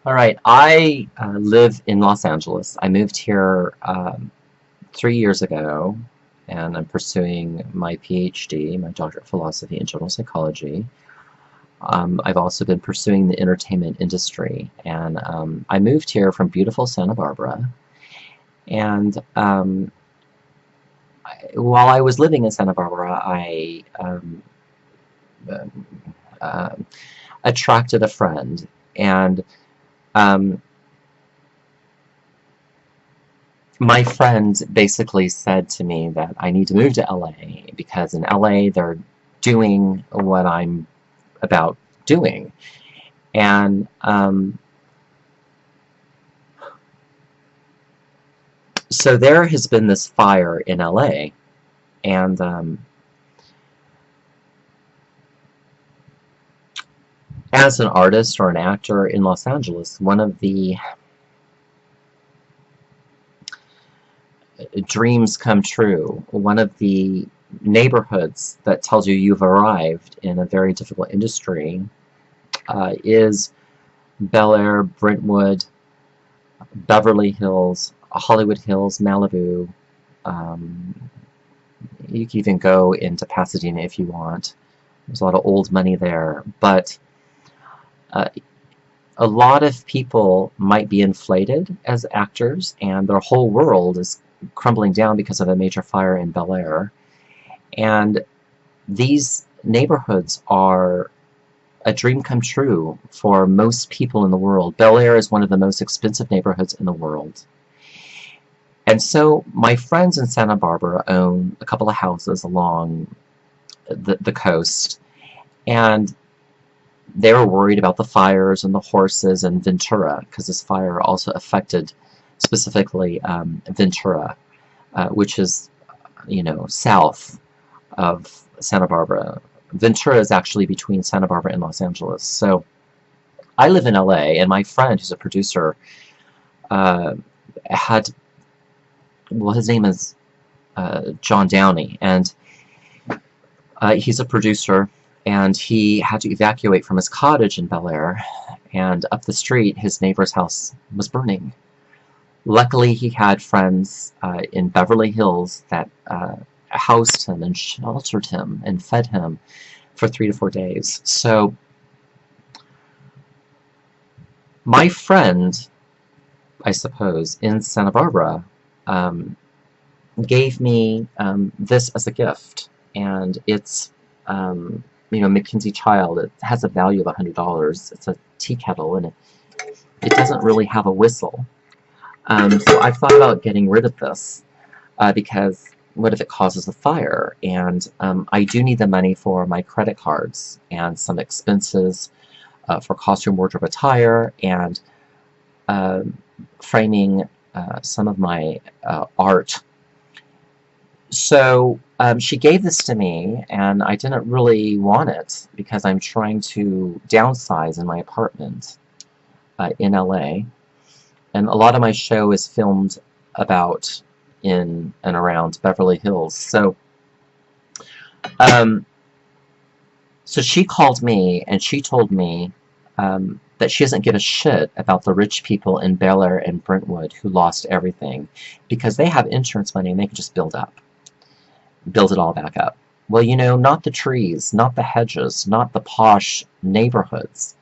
All right, I live in Los Angeles. I moved here 3 years ago, and I'm pursuing my PhD, my doctorate of philosophy in general psychology. I've also been pursuing the entertainment industry, and I moved here from beautiful Santa Barbara. And while I was living in Santa Barbara, I uh, attracted a friend, and um, my friend basically said to me that I need to move to LA because in LA they're doing what I'm about doing. And so there has been this fire in LA, and as an artist or an actor in Los Angeles, one of the dreams come true, one of the neighborhoods that tells you you've arrived in a very difficult industry is Bel-Air, Brentwood, Beverly Hills, Hollywood Hills, Malibu. Um, you can even go into Pasadena if you want. There's a lot of old money there, but uh, a lot of people might be inflated as actors, and their whole world is crumbling down because of a major fire in Bel-Air. And these neighborhoods are a dream come true for most people in the world. Bel-Air is one of the most expensive neighborhoods in the world. And so my friends in Santa Barbara own a couple of houses along the coast, and they were worried about the fires and the horses and Ventura, because this fire also affected specifically Ventura, which is, south of Santa Barbara. Ventura is actually between Santa Barbara and Los Angeles. So I live in LA, and my friend, who's a producer, had, well, his name is John Downey, and he's a producer, and he had to evacuate from his cottage in Bel-Air, and up the street, his neighbor's house was burning. Luckily, he had friends in Beverly Hills that housed him and sheltered him and fed him for 3 to 4 days. So my friend, I suppose, in Santa Barbara gave me this as a gift, and it's McKinsey Child. It has a value of $100. It's a tea kettle, and it doesn't really have a whistle. So I've thought about getting rid of this because what if it causes a fire? And I do need the money for my credit cards and some expenses for costume, wardrobe, attire, and framing some of my art. So she gave this to me, and I didn't really want it because I'm trying to downsize in my apartment in LA. And a lot of my show is filmed about in and around Beverly Hills. So so she called me, and she told me that she doesn't give a shit about the rich people in Bel-Air and Brentwood who lost everything, because they have insurance money and they can just build it all back up. Well, not the trees, not the hedges, not the posh neighborhoods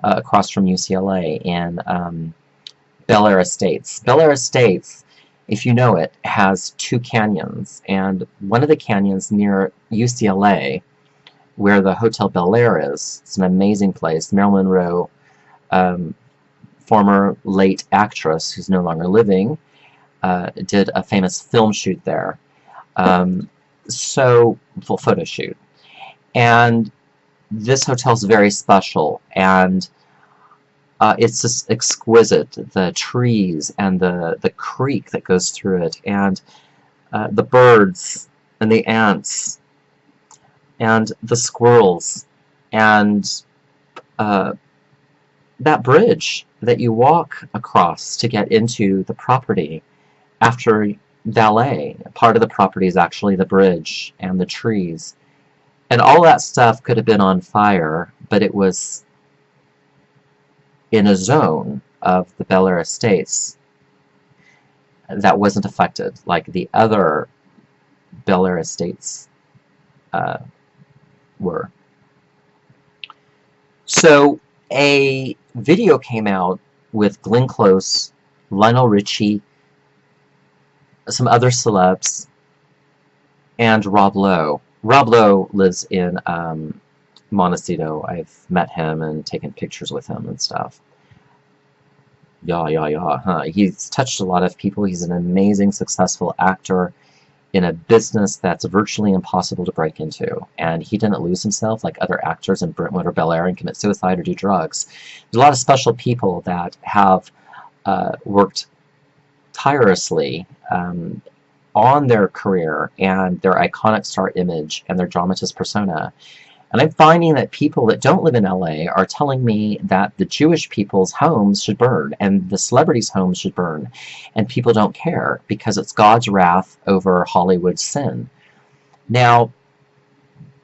across from UCLA in Bel-Air Estates. Bel-Air Estates, if you know it, has 2 canyons, and one of the canyons near UCLA, where the Hotel Bel-Air is, it's an amazing place. Marilyn Monroe, former late actress who's no longer living, did a famous film shoot there. Full photo shoot. And this hotel's very special, and it's just exquisite. The trees and the creek that goes through it, and the birds and the ants and the squirrels, and that bridge that you walk across to get into the property after valet. Part of the property is actually the bridge and the trees. And all that stuff could have been on fire, but it was in a zone of the Bel-Air estates that wasn't affected, like the other Bel-Air estates were. So a video came out with Glenn Close, Lionel Richie, some other celebs, and Rob Lowe. Rob Lowe lives in Montecito. I've met him and taken pictures with him and stuff. Huh? He's touched a lot of people. He's an amazing, successful actor in a business that's virtually impossible to break into. And he didn't lose himself like other actors in Brentwood or Bel-Air and commit suicide or do drugs. There's a lot of special people that have worked tirelessly on their career and their iconic star image and their dramatist persona. And I'm finding that people that don't live in LA are telling me that the Jewish people's homes should burn and the celebrities' homes should burn. And people don't care because it's God's wrath over Hollywood's sin. Now,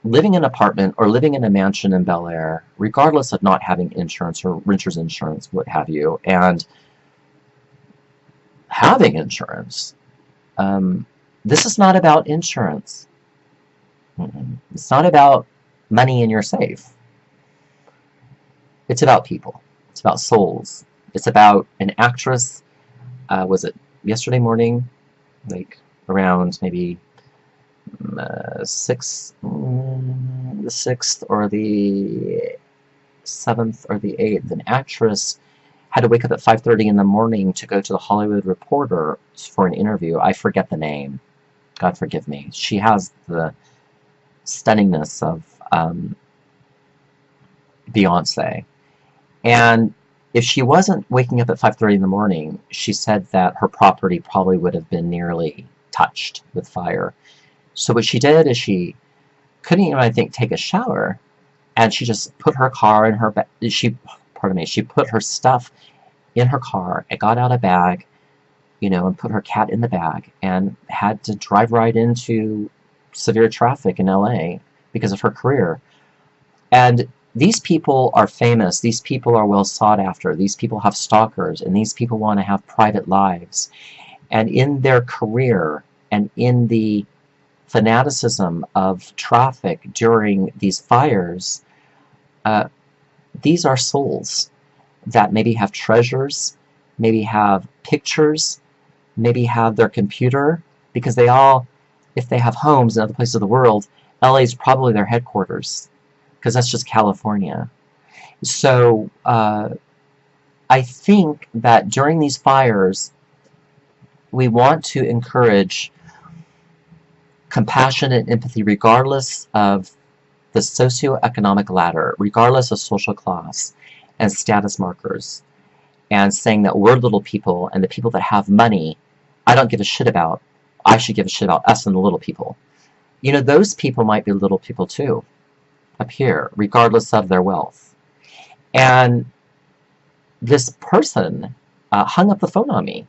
living in an apartment or living in a mansion in Bel-Air, regardless of not having insurance or renter's insurance, what have you, and having insurance, this is not about insurance. It's not about money in your safe. It's about people. It's about souls. It's about an actress, was it yesterday morning? Like around maybe the 6th or the 7th or the 8th. An actress had to wake up at 5:30 in the morning to go to the Hollywood Reporter for an interview. I forget the name. God forgive me. She has the stunningness of Beyonce. And if she wasn't waking up at 5:30 in the morning, she said that her property probably would have been nearly touched with fire. So what she did is she couldn't even, I think, take a shower, and she just put her car in her she put her stuff in her car and got out a bag, you know, and put her cat in the bag and had to drive right into severe traffic in LA because of her career. And these people are famous, these people are well sought after, these people have stalkers, and these people want to have private lives. And in their career and in the fanaticism of traffic during these fires, these are souls that maybe have treasures, maybe have pictures, maybe have their computer, because they all, if they have homes in other places of the world, LA is probably their headquarters, because that's just California. So I think that during these fires, we want to encourage compassion and empathy regardless of the socioeconomic ladder, regardless of social class and status markers, and saying that we're little people and the people that have money, I don't give a shit about. I should give a shit about us and the little people. You know, those people might be little people too, up here, regardless of their wealth. And this person hung up the phone on me.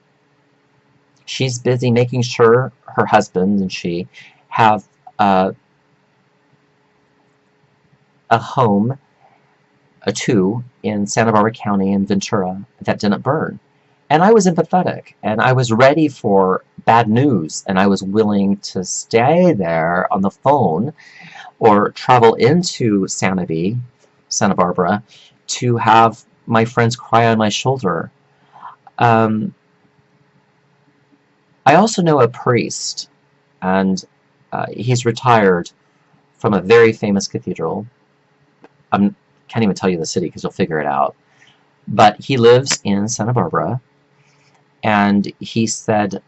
She's busy making sure her husband and she have a home, two, in Santa Barbara County in Ventura that didn't burn. And I was empathetic, and I was ready for bad news, and I was willing to stay there on the phone or travel into Santa Barbara, to have my friends cry on my shoulder. I also know a priest, and he's retired from a very famous cathedral. I can't even tell you the city because you'll figure it out. But he lives in Santa Barbara, and he said,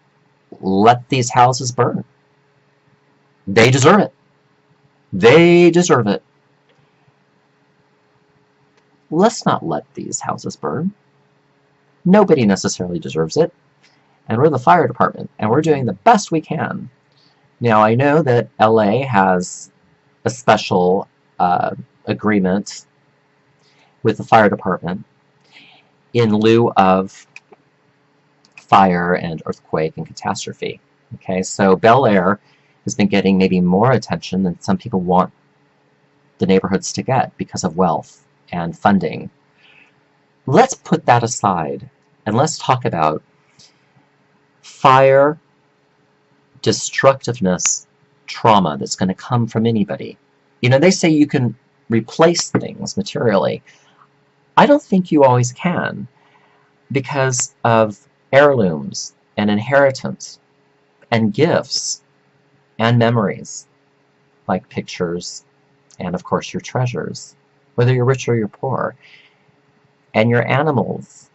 let these houses burn. They deserve it. They deserve it. Let's not let these houses burn. Nobody necessarily deserves it. And we're the fire department, and we're doing the best we can. Now, I know that LA has a special agreement with the fire department in lieu of fire and earthquake and catastrophe. Okay, so Bel-Air has been getting maybe more attention than some people want the neighborhoods to get because of wealth and funding. Let's put that aside And let's talk about fire, destructiveness, trauma that's going to come from anybody. You know, they say you can replace things materially. I don't think you always can, because of heirlooms and inheritance and gifts and memories, like pictures and, of course, your treasures, whether you're rich or you're poor, and your animals,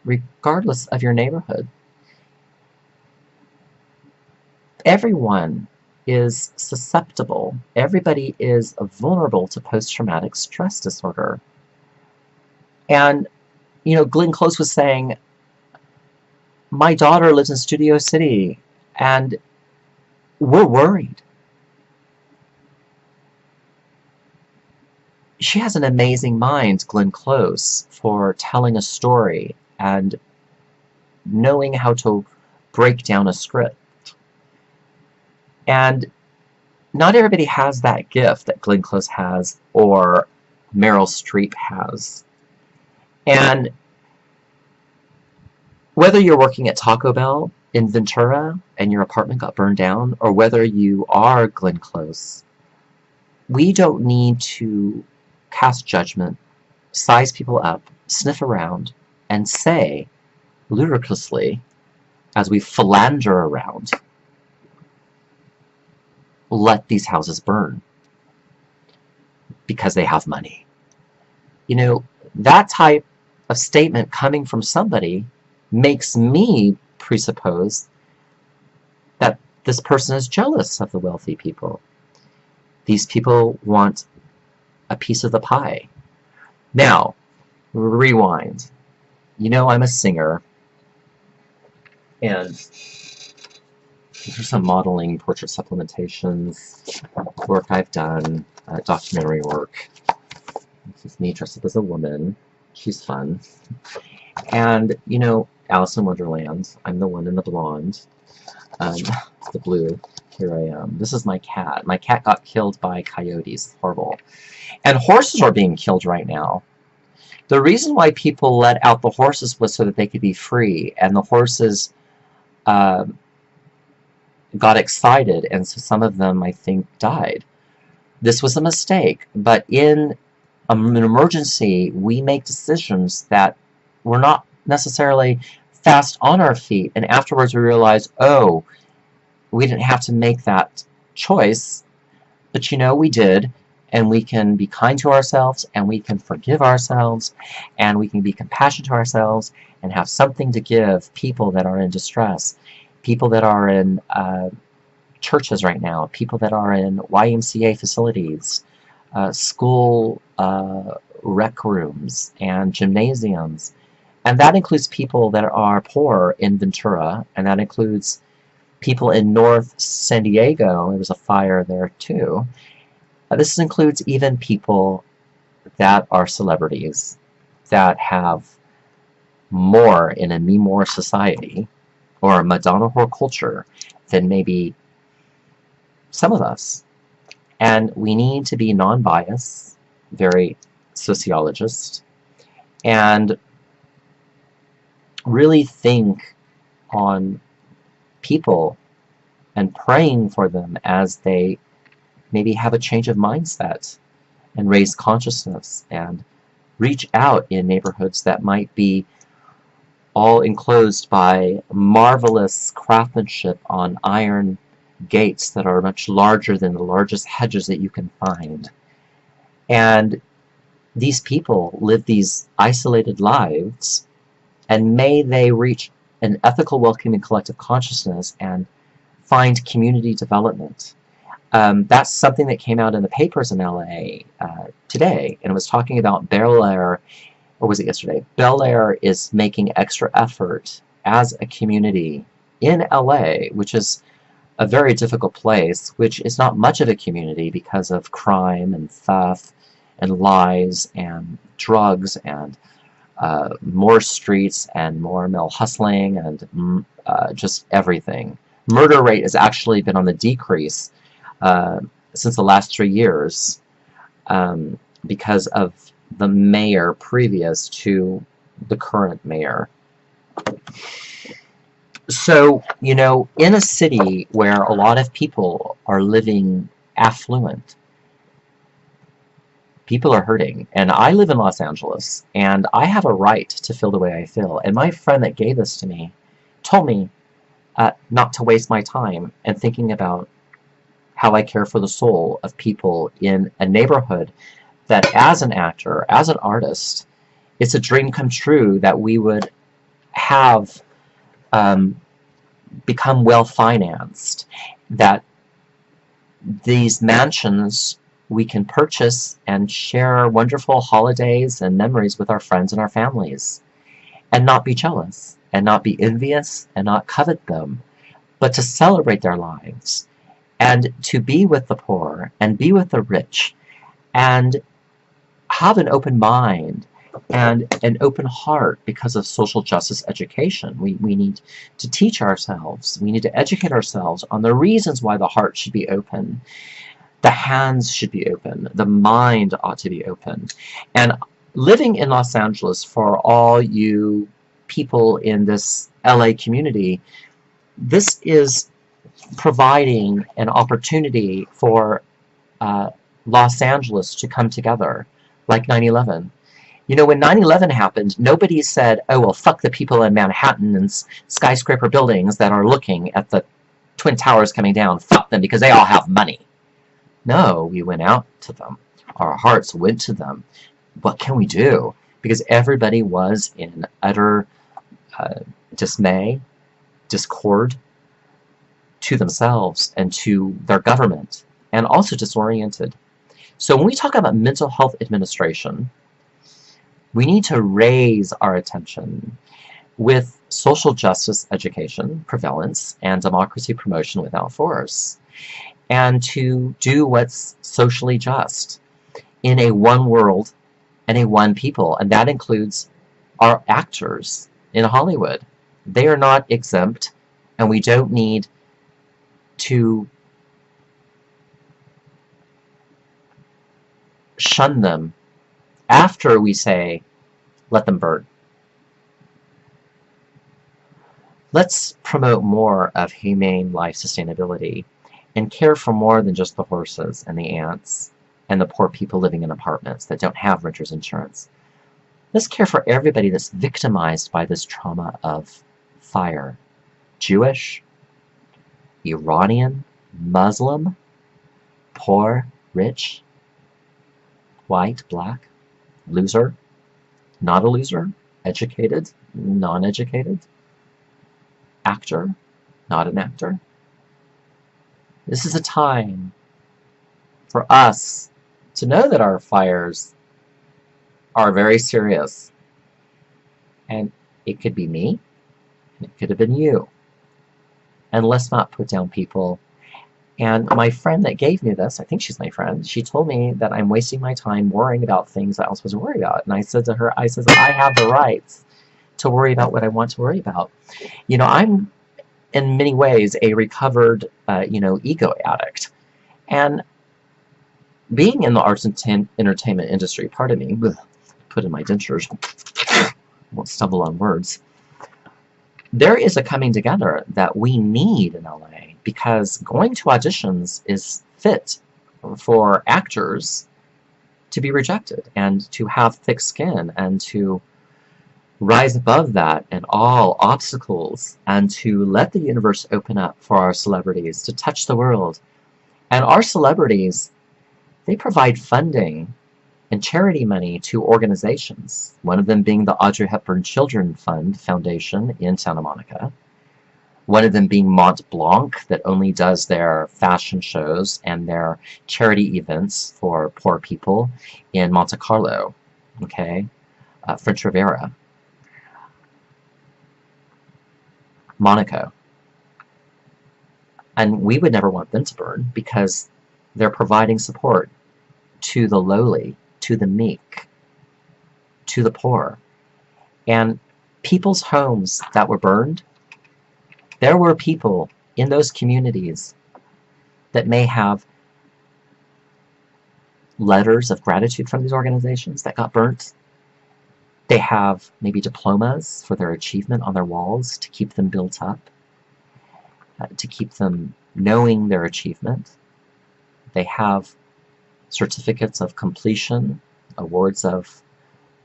regardless of your neighborhood. Everyone is susceptible. Everybody is vulnerable to post-traumatic stress disorder. And, you know, Glenn Close was saying, my daughter lives in Studio City, and we're worried. She has an amazing mind, Glenn Close, for telling a story and knowing how to break down a script. And not everybody has that gift that Glenn Close has or Meryl Streep has. And whether you're working at Taco Bell in Ventura and your apartment got burned down, or whether you are Glenn Close, we don't need to cast judgment, size people up, sniff around, and say, ludicrously, as we philander around, let these houses burn because they have money. You know, that type of statement coming from somebody makes me presuppose that this person is jealous of the wealthy people. These people want a piece of the pie. Now, rewind. You know, I'm a singer, and these are some modeling, portrait supplementations, work I've done, documentary work. This is me dressed up as a woman. She's fun. And, you know, Alice in Wonderland. I'm the one in the blonde. The blue. Here I am. This is my cat. My cat got killed by coyotes. Horrible. And horses are being killed right now. The reason why people let out the horses was so that they could be free. And the horses got excited, and so some of them, I think, died. This was a mistake. But in an emergency, we make decisions that we're not necessarily fast on our feet, and afterwards we realize, oh, we didn't have to make that choice, but you know, we did, and we can be kind to ourselves, and we can forgive ourselves, and we can be compassionate to ourselves, and have something to give people that are in distress, people that are in churches right now, people that are in YMCA facilities, school rec rooms, and gymnasiums. And that includes people that are poor in Ventura, and that includes people in North San Diego. There was a fire there too. This includes even people that are celebrities, that have more in a me more society, or a Madonna whore culture, than maybe some of us. And we need to be non-biased, very sociologist, and really think on people and praying for them as they maybe have a change of mindset and raise consciousness and reach out in neighborhoods that might be all enclosed by marvelous craftsmanship on iron gates that are much larger than the largest hedges that you can find. And these people live these isolated lives, and may they reach an ethical, welcoming, collective consciousness and find community development. That's something that came out in the papers in LA today, and it was talking about Bel-Air, or was it yesterday? Bel-Air is making extra effort as a community in LA, which is a very difficult place, which is not much of a community because of crime and theft and lies and drugs and more streets and more male hustling and just everything. Murder rate has actually been on the decrease since the last 3 years because of the mayor previous to the current mayor. So, you know, in a city where a lot of people are living affluent, people are hurting. And I live in Los Angeles, and I have a right to feel the way I feel. And my friend that gave this to me told me not to waste my time and thinking about how I care for the soul of people in a neighborhood that, as an actor, as an artist, it's a dream come true that we would have become well financed, that these mansions we can purchase and share wonderful holidays and memories with our friends and our families, and not be jealous, and not be envious, and not covet them, but to celebrate their lives, and to be with the poor, and be with the rich, and have an open mind, and an open heart because of social justice education. We need to teach ourselves, we need to educate ourselves on the reasons why the heart should be open, the hands should be open, the mind ought to be open. And living in Los Angeles, for all you people in this LA community, this is providing an opportunity for Los Angeles to come together, like 9/11. You know, when 9/11 happened, nobody said, oh, well, fuck the people in Manhattan and skyscraper buildings that are looking at the Twin Towers coming down. Fuck them because they all have money. No, we went out to them. Our hearts went to them. What can we do? Because everybody was in utter dismay, discord to themselves and to their government, and also disoriented. So when we talk about mental health administration, we need to raise our attention with social justice education, prevalence, and democracy promotion without force, and to do what's socially just in a one world and a one people, and that includes our actors in Hollywood. They are not exempt, and we don't need to shun them after we say, let them burn. Let's promote more of humane life sustainability and care for more than just the horses and the ants and the poor people living in apartments that don't have renter's insurance. Let's care for everybody that's victimized by this trauma of fire. Jewish, Iranian, Muslim, poor, rich, white, black, loser, not a loser, educated, non-educated, actor, not an actor. This is a time for us to know that our fires are very serious. And it could be me, and it could have been you. And let's not put down people. And my friend that gave me this, I think she's my friend, she told me that I'm wasting my time worrying about things that I'm supposed to worry about. And I said to her, I have the rights to worry about what I want to worry about. You know, I'm in many ways a recovered, ego addict. And being in the arts and entertainment industry, pardon me, put in my dentures, won't stumble on words. There is a coming together that we need in LA, because going to auditions is fit for actors to be rejected and to have thick skin and to rise above that and all obstacles and to let the universe open up for our celebrities to touch the world. And our celebrities, they provide funding and charity money to organizations, one of them being the Audrey Hepburn Children Fund Foundation in Santa Monica, one of them being Mont Blanc, that only does their fashion shows and their charity events for poor people in Monte Carlo, okay, French Riviera, Monaco. And we would never want them to burn because they're providing support to the lowly, to the meek, to the poor. And people's homes that were burned, there were people in those communities that may have letters of gratitude from these organizations that got burnt. They have maybe diplomas for their achievement on their walls to keep them built up, to keep them knowing their achievement. They have certificates of completion, awards of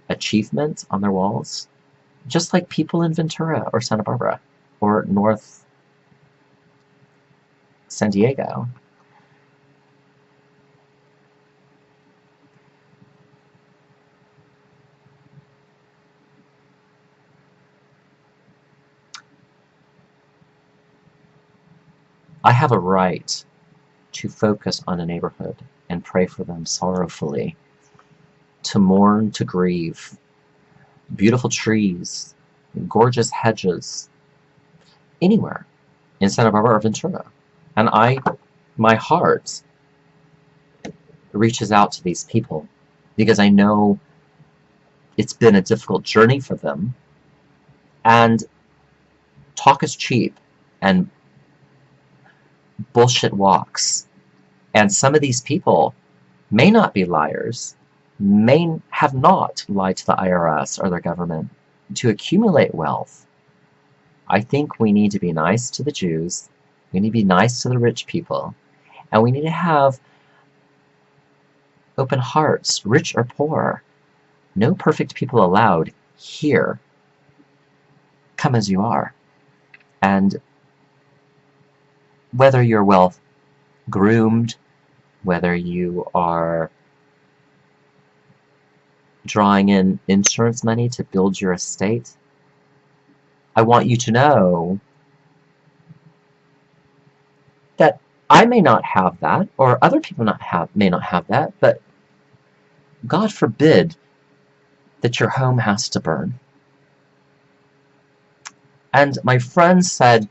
achievement on their walls, just like people in Ventura or Santa Barbara or North San Diego. I have a right to focus on a neighborhood and pray for them sorrowfully, to mourn, to grieve. Beautiful trees, gorgeous hedges, anywhere in Santa Barbara or Ventura. And my heart reaches out to these people because I know it's been a difficult journey for them. And talk is cheap, and bullshit walks. And some of these people may not be liars, may have not lied to the IRS or their government to accumulate wealth. I think we need to be nice to the Jews, we need to be nice to the rich people, and we need to have open hearts, rich or poor. No perfect people allowed here. Come as you are. And whether you're well groomed, whether you are drawing in insurance money to build your estate, I want you to know that I may not have that, or other people may not have that, but God forbid that your home has to burn. And my friend said,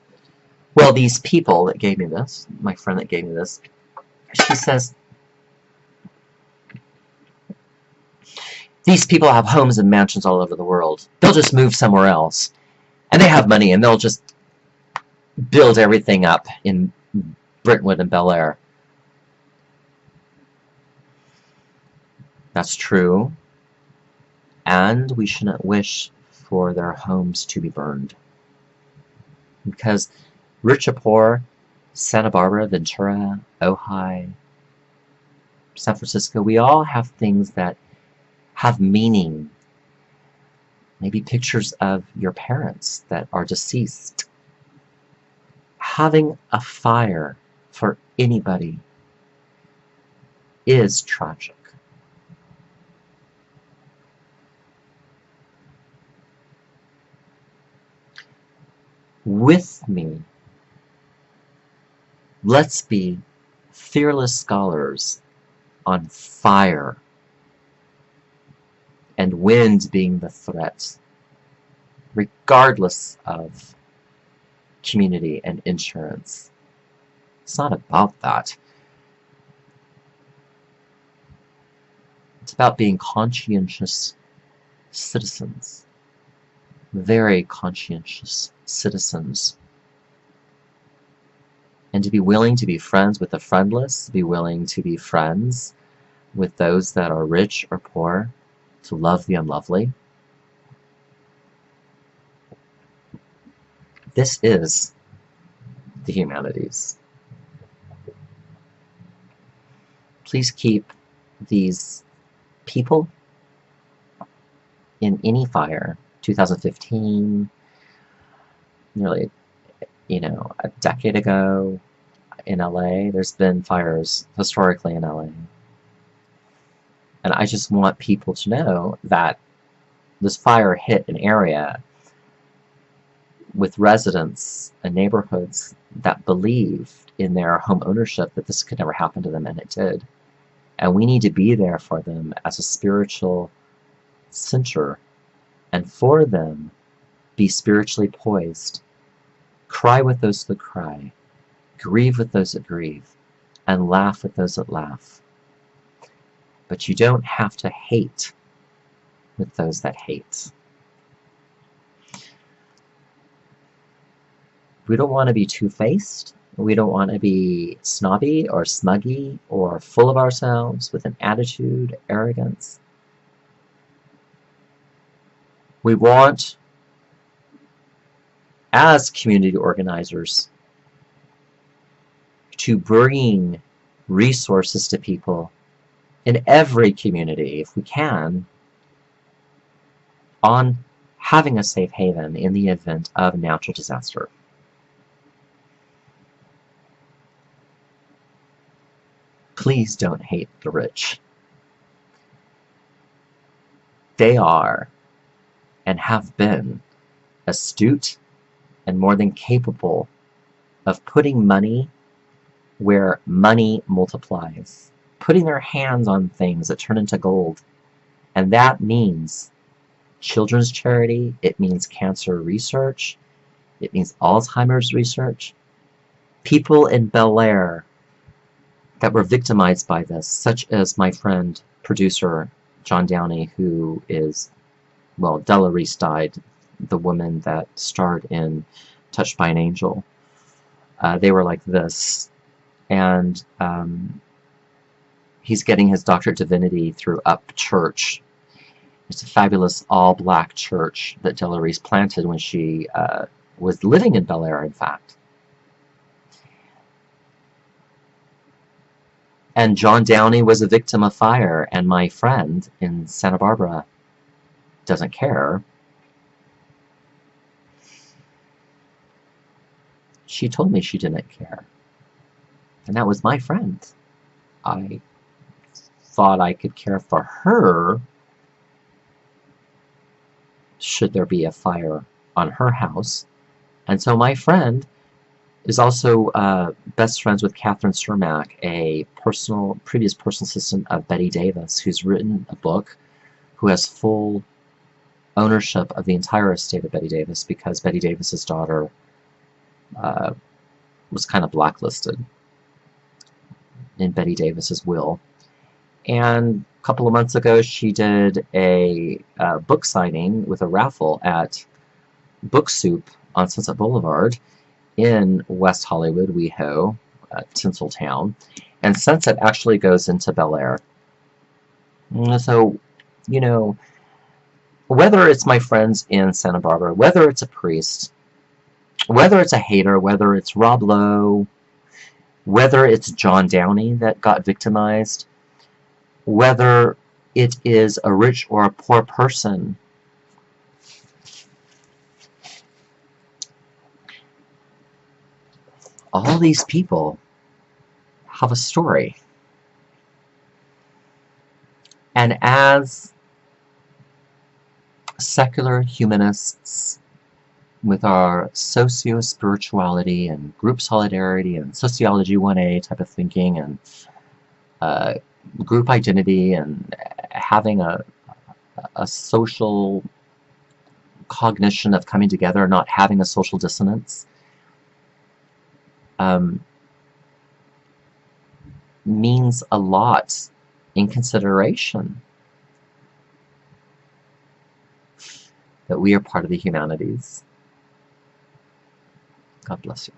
well, these people that gave me this, my friend that gave me this, she says, these people have homes and mansions all over the world. They'll just move somewhere else. And they have money, and they'll just build everything up in Brentwood and Bel-Air. That's true. And we shouldn't wish for their homes to be burned. Because rich or poor, Santa Barbara, Ventura, Ojai, San Francisco, we all have things that have meaning. Maybe pictures of your parents that are deceased. Having a fire for anybody is tragic. With me, let's be fearless scholars on fire and wind being the threat, regardless of community and insurance. It's not about that. It's about being conscientious citizens, very conscientious citizens, and to be willing to be friends with the friendless, to be willing to be friends with those that are rich or poor, to love the unlovely. This is the humanities. Please keep these people in any fire. 2015, nearly, a decade ago in LA, there's been fires historically in LA. And I just want people to know that this fire hit an area with residents and neighborhoods that believed in their home ownership that this could never happen to them, and it did. And we need to be there for them as a spiritual center, and for them, be spiritually poised. Cry with those that cry, grieve with those that grieve, and laugh with those that laugh. But you don't have to hate with those that hate. We don't want to be two-faced. We don't want to be snobby or smuggy or full of ourselves with an attitude, arrogance. We want, as community organizers, to bring resources to people in every community, if we can, on having a safe haven in the event of natural disaster. Please don't hate the rich. They are, and have been, astute and more than capable of putting money where money multiplies, putting their hands on things that turn into gold. And that means children's charity, it means cancer research, it means Alzheimer's research. People in Bel-Air that were victimized by this, such as my friend, producer John Downey, who is, well, Della Reese died, the woman that starred in Touched by an Angel. They were like this. And he's getting his Doctorate of Divinity through Up Church. It's a fabulous all-black church that Della Reese planted when she was living in Bel-Air, in fact. And John Downey was a victim of fire, and my friend in Santa Barbara doesn't care. She told me she didn't care. And that was my friend. I thought I could care for her should there be a fire on her house. And so my friend is also best friends with Catherine Cermak, a previous personal assistant of Betty Davis, who's written a book, who has full ownership of the entire estate of Betty Davis, because Betty Davis's daughter was kind of blacklisted in Betty Davis's will. And a couple of months ago, she did a book signing with a raffle at Book Soup on Sunset Boulevard in West Hollywood, WeHo, Tinseltown. And Sunset actually goes into Bel-Air. So, you know, whether it's my friends in Santa Barbara, whether it's a priest, whether it's a hater, whether it's Rob Lowe, whether it's John Downey that got victimized, whether it is a rich or a poor person, all these people have a story. And as secular humanists, with our socio-spirituality and group solidarity and sociology 1A type of thinking and group identity and having a social cognition of coming together, not having a social dissonance, means a lot in consideration that we are part of the humanities. God bless you.